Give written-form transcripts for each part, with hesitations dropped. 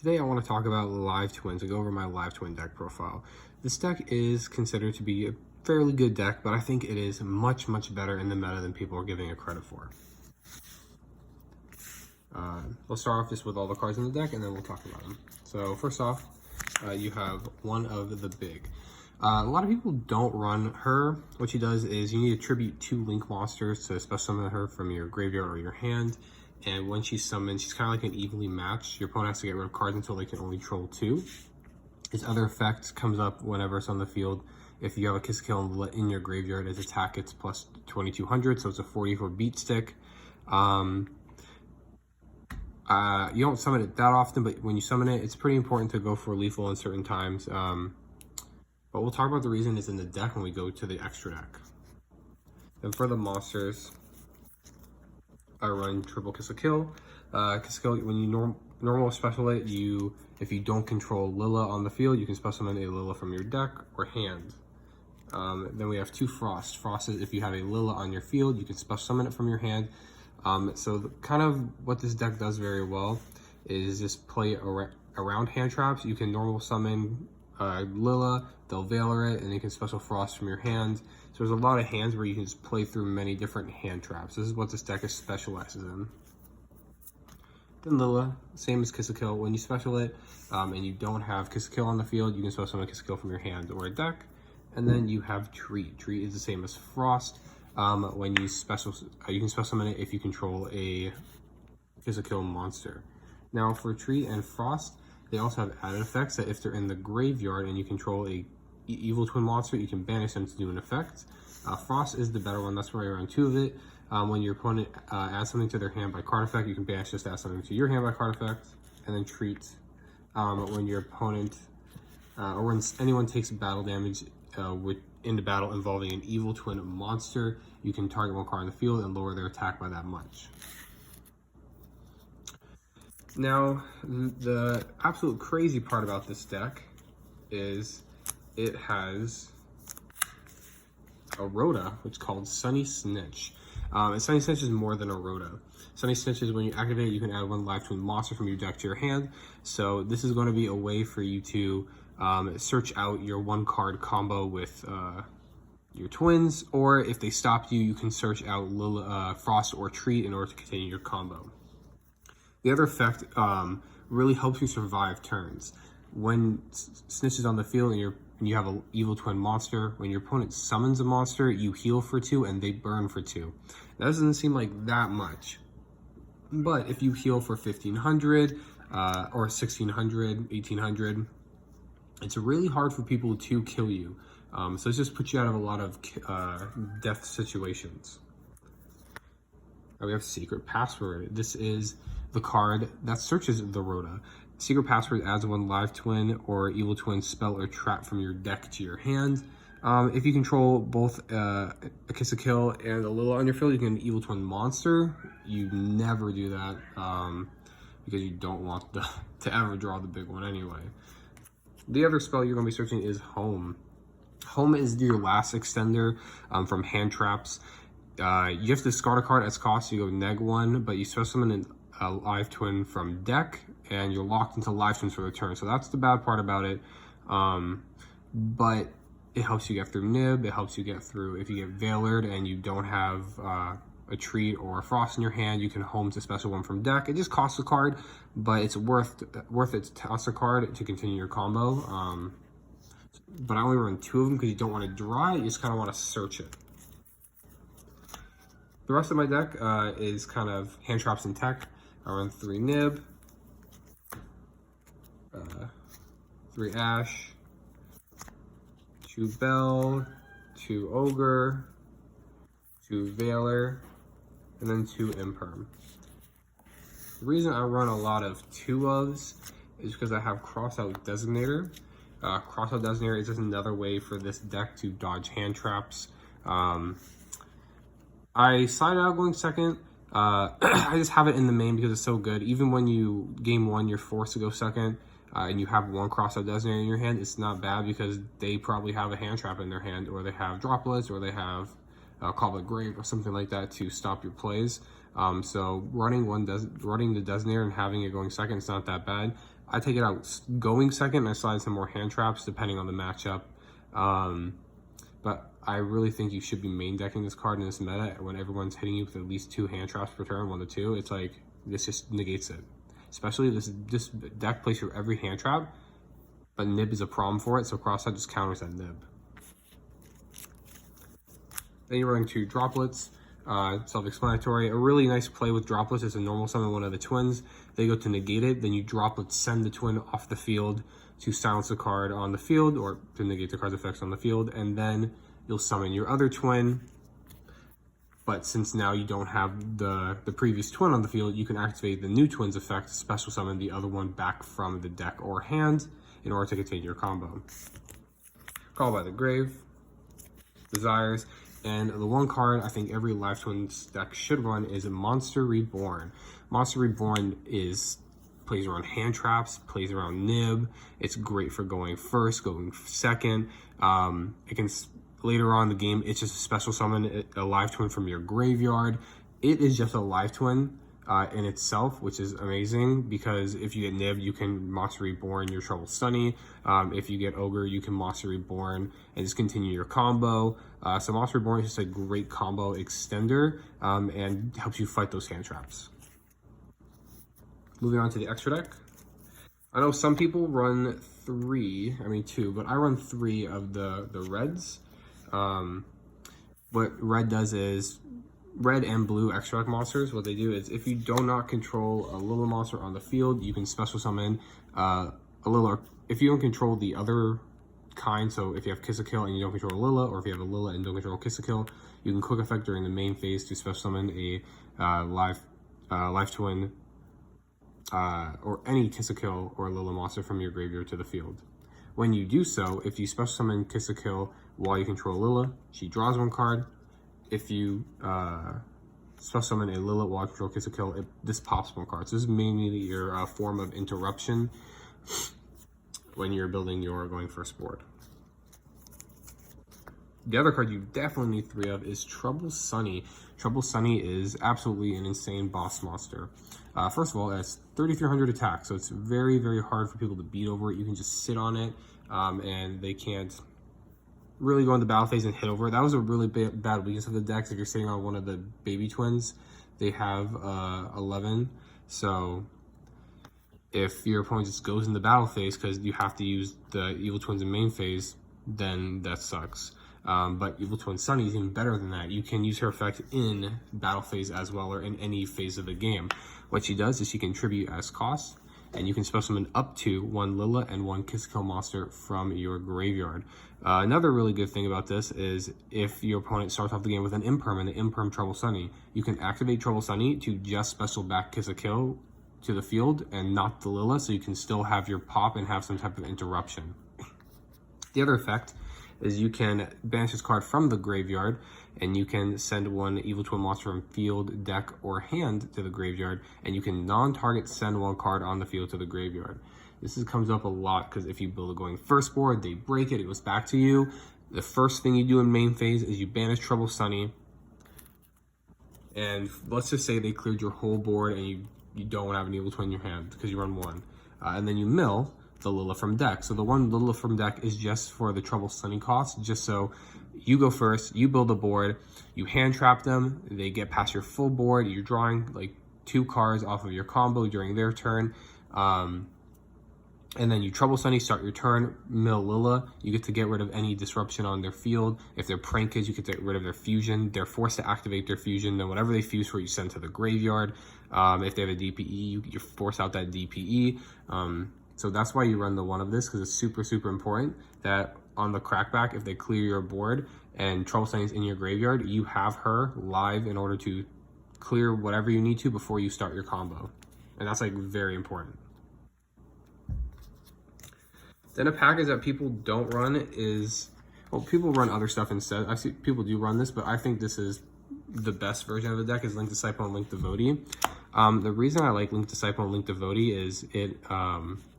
Today I want to talk about Live Twins and go over my Live Twin deck profile. This deck is considered to be a fairly good deck, but I think it is much better in the meta than people are giving it credit for. We'll start off just with all the cards in the deck and then we'll talk about them. So first off, you have one of the big. A lot of people don't run her. What she does is you need to tribute 2 link monsters to special summon her from your graveyard or your hand. And when she's summoned, she's kind of like an evenly matched. Your opponent has to get rid of cards until they can only control 2. Its other effect comes up whenever it's on the field. If you have a Kiss Kill in your graveyard, its attack it's plus 2200, so it's a 44 beat stick. You don't summon it that often, but when you summon it, it's pretty important to go for lethal in certain times. But we'll talk about the reason it's in the deck when we go to the extra deck. Then for the monsters, I run triple Kiss Kill. Kiss Kill, when you normal special it, if you don't control Lilla on the field, you can special summon a Lilla from your deck or hand. Then we have 2 Frost. Frost is if you have a Lilla on your field, you can special summon it from your hand. Kind of what this deck does very well is just play around hand traps. You can normal summon Lilla, they'll Veiler it, and you can special Frost from your hand. So there's a lot of hands where you can just play through many different hand traps. This is what this deck specializes in. Then Lilla, same as Kiss Kill. When you special it and you don't have Kiss Kill on the field, you can special summon Kiss Kill from your hand or a deck. And then you have Treat. Treat is the same as Frost. When you you can special summon it if you control a Kiss Kill monster. Now for Treat and Frost, they also have added effects that if they're in the graveyard and you control a evil twin monster, you can banish them to do an effect. Frost is the better one. That's why I run 2 of it. When your opponent adds something to their hand by card effect, you can banish just add something to your hand by card effect. And then Treat, when your opponent or when anyone takes battle damage in the battle involving an evil twin monster, you can target 1 card on the field and lower their attack by that much. Now, the absolute crazy part about this deck is it has a Rhoda, which is called Sunny Snitch. And Sunny Snitch is more than a Rhoda. Sunny Snitch is when you activate it, you can add 1 Live Twin monster from your deck to your hand. So this is going to be a way for you to search out your 1-card combo with your twins, or if they stop you, you can search out Frost or Treat in order to continue your combo. The other effect really helps you survive turns. When Snitch is on the field and you have an evil twin monster, when your opponent summons a monster, you heal for 2 and they burn for 2. That doesn't seem like that much, but if you heal for 1500 or 1600, 1800, it's really hard for people to kill you. So it just puts you out of a lot of death situations. Now we have Secret Password. This is the card that searches the Rhoda. Secret Password adds 1 Live Twin or Evil Twin spell or trap from your deck to your hand. If you control both a Kiss Kill and a Lilla on your field, you can Evil Twin monster. You never do that because you don't want to ever draw the big one anyway. The other spell you're going to be searching is Home. Home is your last extender from hand traps. You have to discard a card as cost, you go -1, but you special summon a Live Twin from deck, and you're locked into Live Twins for the turn. So that's the bad part about it. But it helps you get through Nib. It helps you get through if you get Veilered and you don't have a Treat or a Frost in your hand. You can home to special 1 from deck. It just costs a card, but it's worth it to toss a card to continue your combo. But I only run 2 of them because you don't want to draw it. You just kind of want to search it. The rest of my deck is kind of hand traps and tech. I run 3 Nib, 3 Ash, 2 Bell, 2 Ogre, 2 Veiler, and then 2 Imperm. The reason I run a lot of 2 ofs is because I have Crossout Designator. Crossout Designator is just another way for this deck to dodge hand traps. I sided out going second. I just have it in the main because it's so good. Even when you game 1, you're forced to go second, and you have 1 Crossout Designator in your hand, it's not bad because they probably have a hand trap in their hand, or they have droplets, or they have Coblet Grave or something like that to stop your plays. So running the Designator and having it going second is not that bad. I take it out going second and I slide some more hand traps depending on the matchup. But I really think you should be main decking this card in this meta when everyone's hitting you with at least 2 hand traps per turn, 1 to 2. It's like, this just negates it. Especially this deck plays through every hand trap, but nib is a problem for it, so cross-side just counters that nib. Then you're running 2 droplets. Self-explanatory. A really nice play with droplets is a normal summon one of the twins. They go to negate it, then you droplets send the twin off the field to silence the card on the field or to negate the card's effects on the field, and then you'll summon your other twin. But since now you don't have the previous twin on the field, you can activate the new twin's effect to special summon the other one back from the deck or hand in order to continue your combo. Call by the Grave, Desires, and the one card I think every Live Twins deck should run is Monster Reborn. Monster Reborn plays around hand traps, plays around nib. It's great for going first, going second. It can later on in the game, it's just a special summon, a Live Twin from your graveyard. It is just a Live Twin in itself, which is amazing because if you get nib, you can Monster Reborn your Trouble Sunny. If you get Ogre, you can Monster Reborn and just continue your combo. So Monster Reborn is just a great combo extender and helps you fight those hand traps. Moving on to the extra deck. I know some people run 2, but I run 3 of the reds. What red does is, red and blue extra deck monsters, what they do is if you do not control a Lilla monster on the field, you can special summon a Lilla. If you don't control the other kind, so if you have Kiss a Kill and you don't control a Lilla, or if you have a Lilla and don't control Kiss a Kill, you can quick effect during the main phase to special summon a live twin or any Kiss a Kill or Lilla monster from your graveyard to the field. When you do so, if you special summon Kiss a Kill while you control Lilla, she draws 1 card. If you special summon a Lilla while you control Kiss a Kill, this pops 1 card. So this is mainly your form of interruption when you're building your going first board. The other card you definitely need 3 of is Trouble Sunny. Trouble Sunny is absolutely an insane boss monster. First of all, it has 3,300 attack, so it's very, very hard for people to beat over it. You can just sit on it, and they can't really go in the battle phase and hit over it. That was a really bad weakness of the decks. If you're sitting on one of the baby twins, they have 11. So if your opponent just goes in the battle phase because you have to use the evil twins in main phase, then that sucks. But Evil Twin Sunny is even better than that. You can use her effect in battle phase as well, or in any phase of the game. What she does is she can tribute as cost, and you can special summon up to 1 Lilla and 1 Kiss Kill monster from your graveyard. Another really good thing about this is if your opponent starts off the game with an Imperm and the Imperm Trouble Sunny, you can activate Trouble Sunny to just special back Kiss a Kill to the field and not the Lilla, so you can still have your pop and have some type of interruption. The other effect is you can banish this card from the graveyard, and you can send 1 Evil Twin monster from field, deck, or hand to the graveyard, and you can non-target send 1 card on the field to the graveyard. This comes up a lot because if you build a going first board, they break it, it goes back to you. The first thing you do in main phase is you banish Trouble Sunny, and let's just say they cleared your whole board and you don't have an Evil Twin in your hand because you run 1. And then you mill the Lilla from deck. So the 1 Lilla from deck is just for the Trouble Sunny cost, just so you go first, you build a board, you hand trap them, they get past your full board, you're drawing like 2 cards off of your combo during their turn, and then you Trouble Sunny, start your turn, mill Lilla, you get to get rid of any disruption on their field. If they're Prank Kids, you get to get rid of their fusion. They're forced to activate their fusion, then whatever they fuse for, you send to the graveyard. If they have a DPE, you force out that DPE. So that's why you run the 1 of this, because it's super, super important that on the crackback, if they clear your board and Trouble Sunny is in your graveyard, you have her live in order to clear whatever you need to before you start your combo. And that's like very important. Then a package that people don't run is, well, people run other stuff instead. I see people do run this, but I think this is the best version of the deck is Link Disciple and Link Devotee. The reason I like Link Disciple and Link Devotee is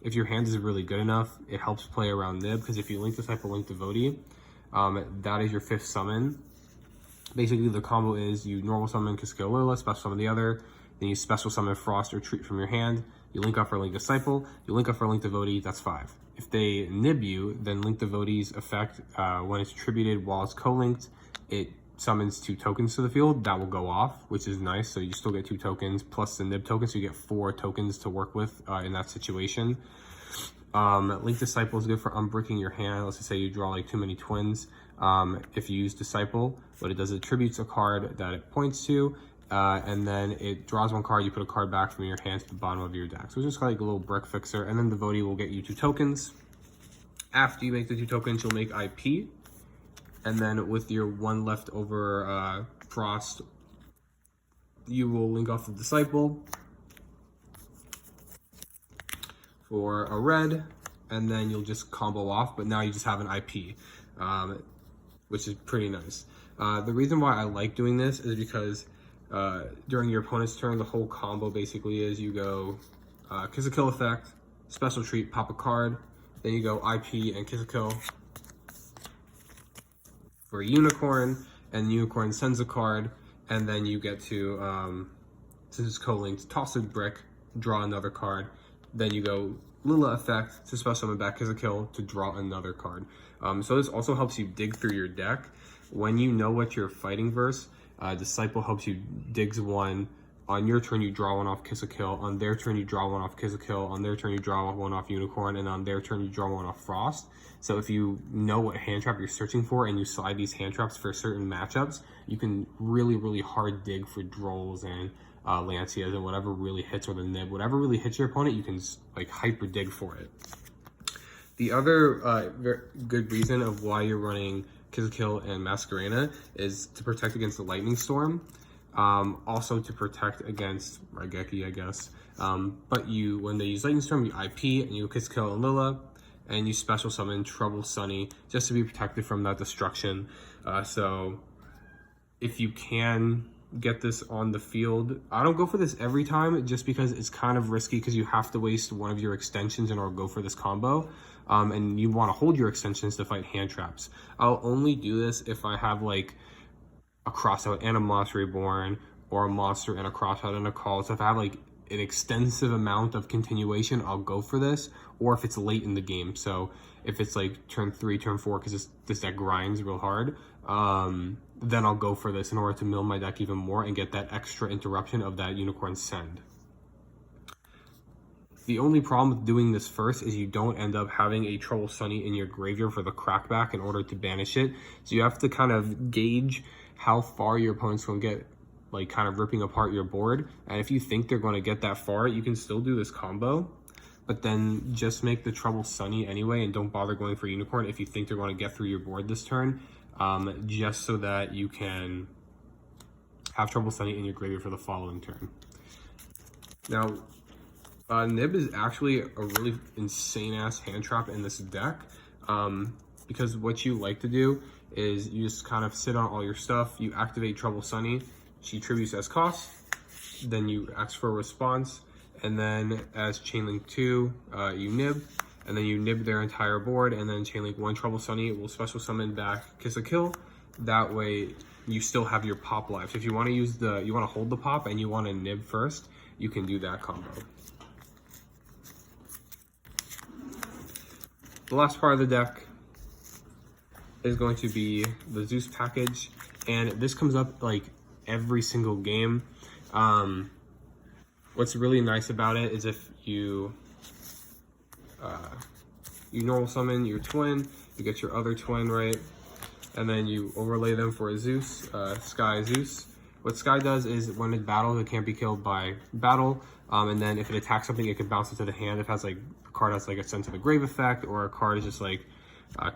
if your hand is really good enough, it helps play around Nib, because if you Link Disciple, Link Devotee, that is your 5th summon. Basically, the combo is you normal summon Kiskill Lila, special summon the other, then you special summon Frost or Treat from your hand, you link up for Link Disciple, you link up for Link Devotee, that's 5. If they nib you, then Link Devotee's effect, when it's attributed while it's co-linked, it summons 2 tokens to the field. That will go off, which is nice, so you still get 2 tokens, plus the nib token, so you get 4 tokens to work with in that situation. Link Disciple is good for unbricking your hand. Let's just say you draw like too many twins. If you use Disciple, what it does, it attributes a card that it points to, and then it draws 1 card, you put a card back from your hand to the bottom of your deck. So it's just like a little brick fixer, and then Devotee will get you 2 tokens. After you make the 2 tokens, you'll make IP, and then with your 1 left over Frost, you will link off the Disciple for a red, and then you'll just combo off, but now you just have an IP, which is pretty nice. The reason why I like doing this is because during your opponent's turn, the whole combo basically is you go Kiss a Kill effect, special treat, pop a card, then you go IP and Kiss a Kill for a unicorn, and the unicorn sends a card, and then you get to, since it's co-linked, toss a brick, draw another card, then you go Lila effect to special summon back Kiss a Kill to draw another card. So this also helps you dig through your deck. When you know what you're fighting versus, Disciple helps you digs 1. On your turn, you draw 1 off Kiss a Kill. On their turn, you draw 1 off Kiss a Kill. On their turn, you draw 1 off Unicorn. And on their turn, you draw 1 off Frost. So if you know what hand trap you're searching for and you slide these hand traps for certain matchups, you can really, really hard dig for Drolls and Lancias and whatever really hits, or the nib. Whatever really hits your opponent, you can like hyper dig for it. The other very good reason of why you're running Kiss a Kill and Masquerena is to protect against the Lightning Storm. Also to protect against Raigeki, I guess. But when they use Lightning Storm, you IP and you Kiss a Kill and Lila, and you special summon Trouble Sunny just to be protected from that destruction. So if you can get this on the field, I don't go for this every time just because it's kind of risky, because you have to waste 1 of your extensions in order to go for this combo. And you want to hold your extensions to fight hand traps. I'll only do this if I have like a crossout and a Monster Reborn, or a monster and a crossout and a call. So if I have like an extensive amount of continuation, I'll go for this, or if it's late in the game. So if it's like turn 3, turn 4, because this deck grinds real hard, then I'll go for this in order to mill my deck even more and get that extra interruption of that Unicorn Send. The only problem with doing this first is you don't end up having a Trouble Sunny in your graveyard for the crackback in order to banish it. So you have to kind of gauge how far your opponent's going to get, like kind of ripping apart your board. And if you think they're going to get that far, you can still do this combo, but then just make the Trouble Sunny anyway, and don't bother going for Unicorn if you think they're going to get through your board this turn, just so that you can have Trouble Sunny in your graveyard for the following turn. Now, Nib is actually a really insane ass hand trap in this deck, because what you like to do is you just kind of sit on all your stuff, you activate Trouble Sunny, she tributes as cost, then you ask for a response, and then as Chainlink 2, you nib, and then you nib their entire board, and then Chainlink 1 Trouble Sunny will special summon back Kiss a Kill. That way you still have your pop life. So if you want to you want to hold the pop and you want to nib first, you can do that combo. The last part of the deck is going to be the Zeus package, and this comes up like every single game. What's really nice about it is if you normal summon your twin, you get your other twin, right? And then you overlay them for a Zeus, Sky Zeus. What Sky does is when it battles, it can't be killed by battle. And then if it attacks something, it can bounce it to the hand. If it has like a card has like a Send to the Grave effect, or a card is just like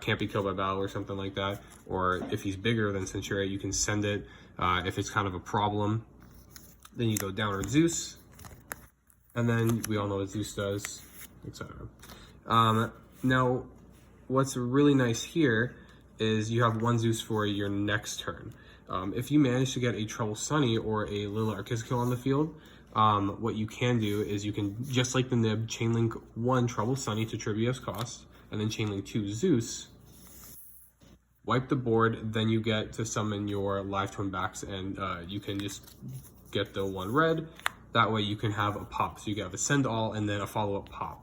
can't be killed by battle or something like that. Or if he's bigger than Centuria, you can send it if it's kind of a problem. Then you go Downward Zeus, and then we all know what Zeus does, etc. Now, what's really nice here is you have 1 Zeus for your next turn. If you manage to get a Trouble Sunny or a Lila or Kiss a Kill on the field, what you can do is you can, just like the nib, Chainlink 1 Trouble Sunny to tribute as cost, and then Chainlink 2 Zeus wipe the board, then you get to summon your live twin backs, and you can just get the one red. That way you can have a pop. So you can have a send all and then a follow-up pop.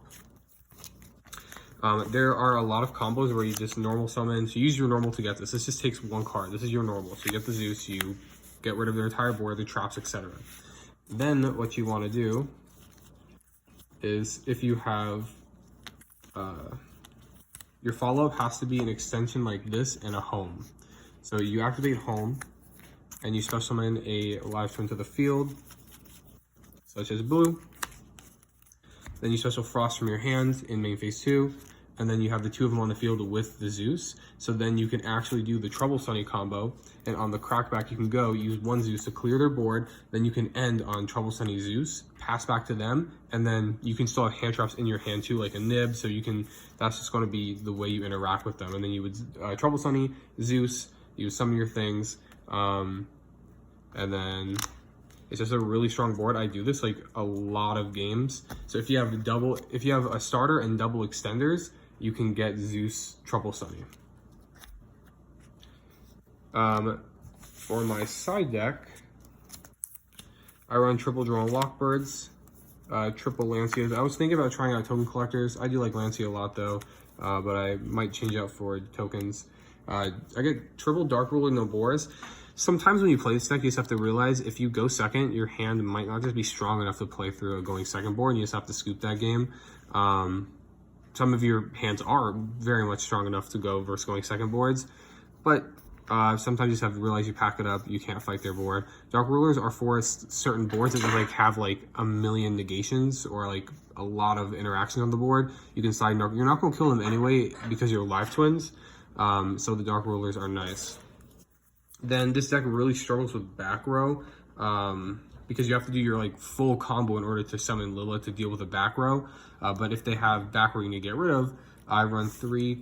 There are a lot of combos where you just normal summon. So use your normal to get this. This just takes one card. This is your normal. So you get the Zeus, you get rid of their entire board, their traps, etc. Then what you want to do is, if you have your follow-up has to be an extension like this and a home. So you activate home and you special summon a live twin to the field, such as blue. Then you special frost from your hand in main phase 2, and then you have the two of them on the field with the Zeus. So then you can actually do the Trouble Sunny combo, and on the crackback you can go use one Zeus to clear their board, then you can end on Trouble Sunny Zeus, pass back to them, and then you can still have hand traps in your hand too, like a nib, so you can, that's just going to be the way you interact with them. And then you would Trouble Sunny, Zeus, you would summon your things, and then it's just a really strong board. I do this like a lot of games. So if you have a starter and double extenders, you can get Zeus Trouble Sunny. For my side deck, I run triple drone Lockbirds, triple Lancias. I was thinking about trying out token collectors. I do like Lancia a lot though, but I might change out for tokens. I get triple Dark Ruler Noboras. Sometimes when you play this deck, you just have to realize if you go second, your hand might not just be strong enough to play through a going second board, and you just have to scoop that game. Some of your hands are very much strong enough to go versus going second boards, but sometimes you just have to realize you pack it up, you can't fight their board. Dark Rulers are for certain boards that like have like a million negations or like a lot of interactions on the board. You can slide Dark. You're not going to kill them anyway because you're live twins, so the Dark Rulers are nice. Then this deck really struggles with back row because you have to do your like full combo in order to summon Lilith to deal with a back row. But if they have back row you need to get rid of, I run 3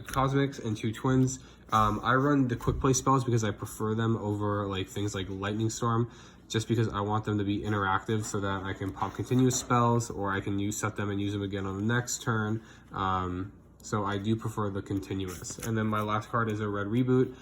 Cosmics and 2 Twins. I run the quick play spells because I prefer them over like things like Lightning Storm, just because I want them to be interactive so that I can pop continuous spells, or I can set them and use them again on the next turn. So I do prefer the continuous. And then my last card is a red reboot,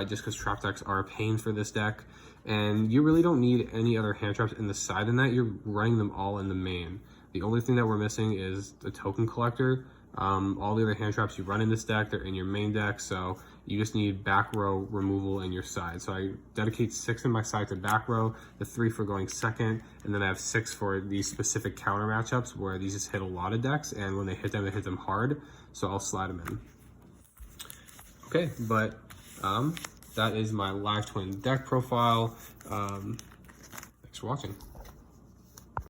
just because trap decks are a pain for this deck. And you really don't need any other hand traps in the side in that. You're running them all in the main. The only thing that we're missing is the token collector. All the other hand traps you run in this deck, they're in your main deck, so you just need back row removal in your side. So I dedicate 6 in my side to back row, the 3 for going second, and then I have 6 for these specific counter matchups where these just hit a lot of decks, and when they hit them hard, so I'll slide them in. Okay, but that is my live twin deck profile. Thanks for watching.